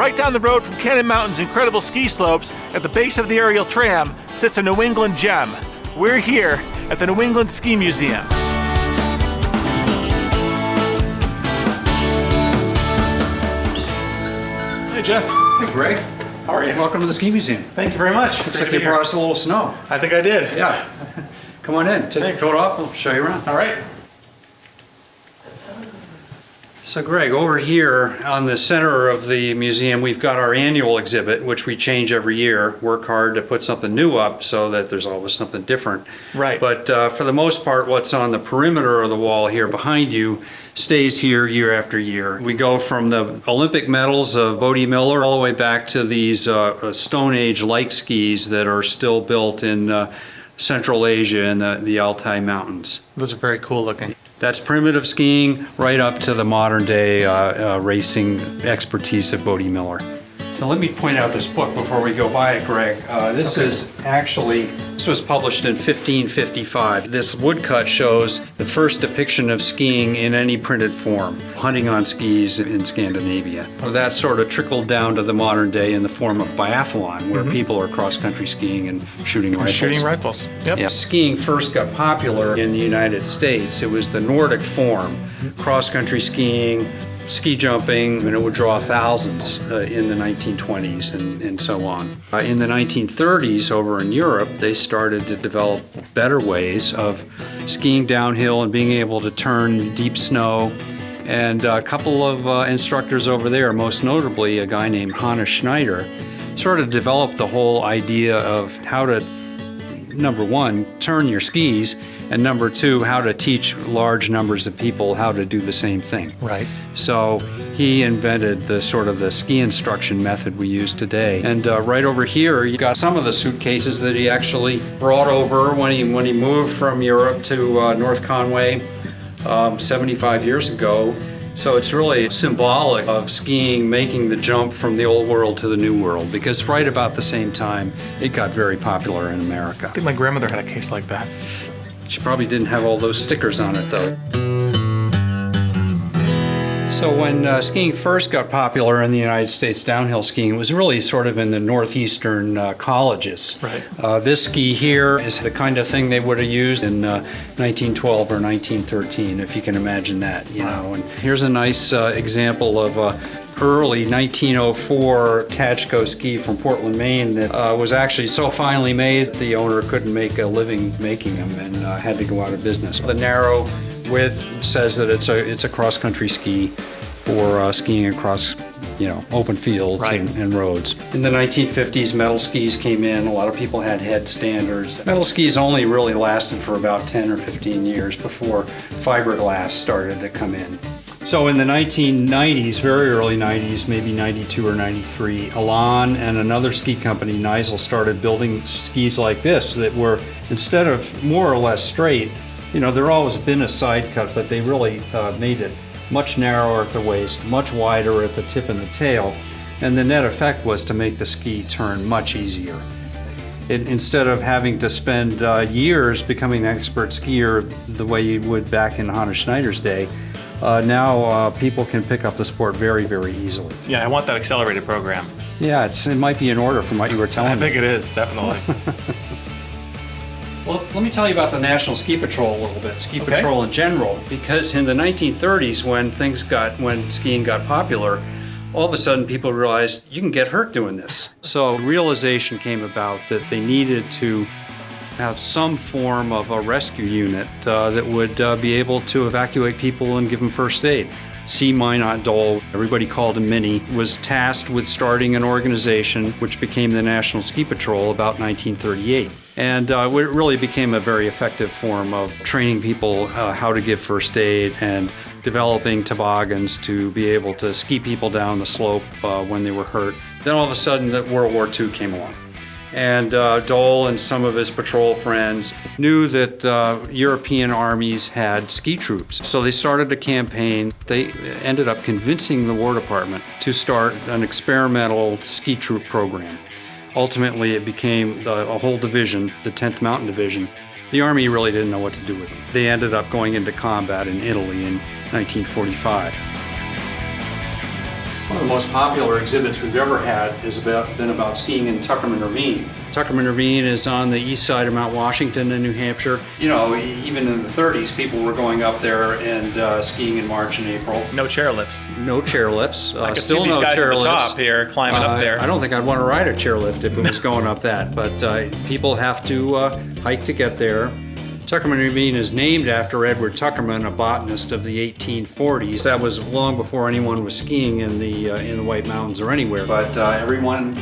Right down the road from Cannon Mountain's incredible ski slopes, at the base of the aerial tram, sits a New England gem. We're here at the New England Ski Museum. Hey, Jeff. Hey, Greg. How are you? Welcome to the Ski Museum. Thank you very much. Looks like they brought us a little snow. I think I did. Yeah. Come on in. Take your coat off. We'll show you around. All right. So, Greg, over here on the center of the museum, we've got our annual exhibit, which we change every year. Work hard to put something new up so that there's always something different. Right. But for the most part, what's on the perimeter of the wall here behind you stays here year after year. We go from the Olympic medals of Bode Miller all the way back to these Stone Age-like skis that are still built in Central Asia and the Altai Mountains. Those are very cool looking. That's primitive skiing right up to the modern day racing expertise of Bode Miller. So let me point out this book before we go by it, Greg. This was published in 1555. This woodcut shows the first depiction of skiing in any printed form, hunting on skis in Scandinavia. That sort of trickled down to the modern day in the form of biathlon, where people are cross-country skiing and shooting rifles. Shooting rifles. Yep. Yeah. Skiing first got popular in the United States. It was the Nordic form, cross-country skiing, ski jumping, and it would draw thousands in the 1920s and so on. In the 1930s, over in Europe, they started to develop better ways of skiing downhill and being able to turn deep snow. And a couple of instructors over there, most notably a guy named Hannes Schneider, sort of developed the whole idea of how to, number one, turn your skis, and number two, how to teach large numbers of people how to do the same thing. Right. So he invented the sort of the ski instruction method we use today. And right over here, you got some of the suitcases that he actually brought over when he moved from Europe to North Conway 75 years ago. So it's really symbolic of skiing making the jump from the old world to the new world, because right about the same time, it got very popular in America. I think my grandmother had a case like that. She probably didn't have all those stickers on it, though. So when skiing first got popular in the United States, downhill skiing was really sort of in the northeastern colleges. Right. This ski here is the kind of thing they would have used in 1912 or 1913, if you can imagine that, you know. And here's a nice example of early 1904 Tachko ski from Portland, Maine that was actually so finely made that the owner couldn't make a living making them and had to go out of business. The narrow width says that it's a cross-country ski for skiing across, you know, open fields and roads. In the 1950s, metal skis came in. A lot of people had head standards. Metal skis only really lasted for about 10 or 15 years before fiberglass started to come in. So in the 1990s, very early 90s, maybe 92 or 93, Elan and another ski company, Nigel, started building skis like this that were, instead of more or less straight, you know, there always been a side cut, but they really made it much narrower at the waist, much wider at the tip and the tail, and the net effect was to make the ski turn much easier. Instead of having to spend years becoming an expert skier the way you would back in Hannes Schneider's day, now people can pick up the sport very, very easily. Yeah, I want that accelerated program. Yeah, it might be in order from what you were telling me. I think it is, definitely. Well, let me tell you about the National Ski Patrol a little bit, Ski Patrol in general, because in the 1930s when skiing got popular, all of a sudden people realized you can get hurt doing this. So realization came about that they needed to have some form of a rescue unit that would be able to evacuate people and give them first aid. C. Minot Dole, everybody called him Minnie, was tasked with starting an organization which became the National Ski Patrol about 1938. And it really became a very effective form of training people how to give first aid and developing toboggans to be able to ski people down the slope when they were hurt. Then all of a sudden, World War II came along. And Dole and some of his patrol friends knew that European armies had ski troops. So they started a campaign. They ended up convincing the War Department to start an experimental ski troop program. Ultimately, it became a whole division, the 10th Mountain Division. The Army really didn't know what to do with them. They ended up going into combat in Italy in 1945. One of the most popular exhibits we've ever had has been about skiing in Tuckerman Ravine. Tuckerman Ravine is on the east side of Mount Washington in New Hampshire. You know, even in the 30s, people were going up there and skiing in March and April. No chairlifts. No chairlifts. I could Still see these no guys at the chairlifts. top here climbing up there. I don't think I'd want to ride a chairlift if it was going up that, but people have to hike to get there. Tuckerman Ravine is named after Edward Tuckerman, a botanist of the 1840s. That was long before anyone was skiing in the White Mountains or anywhere. But everyone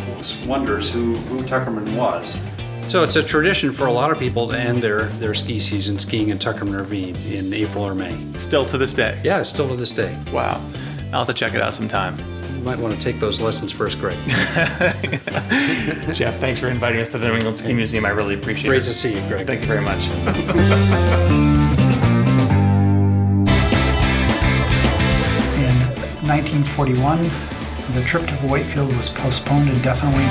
wonders who Tuckerman was. So it's a tradition for a lot of people to end their ski season skiing in Tuckerman Ravine in April or May. Still to this day. Yeah, still to this day. Wow. I'll have to check it out sometime. You might want to take those lessons first grade. Jeff, thanks for inviting us to the New England Ski Museum. I really appreciate it. Great to see you, Greg. Thank you very much. In 1941, the trip to Whitefield was postponed indefinitely.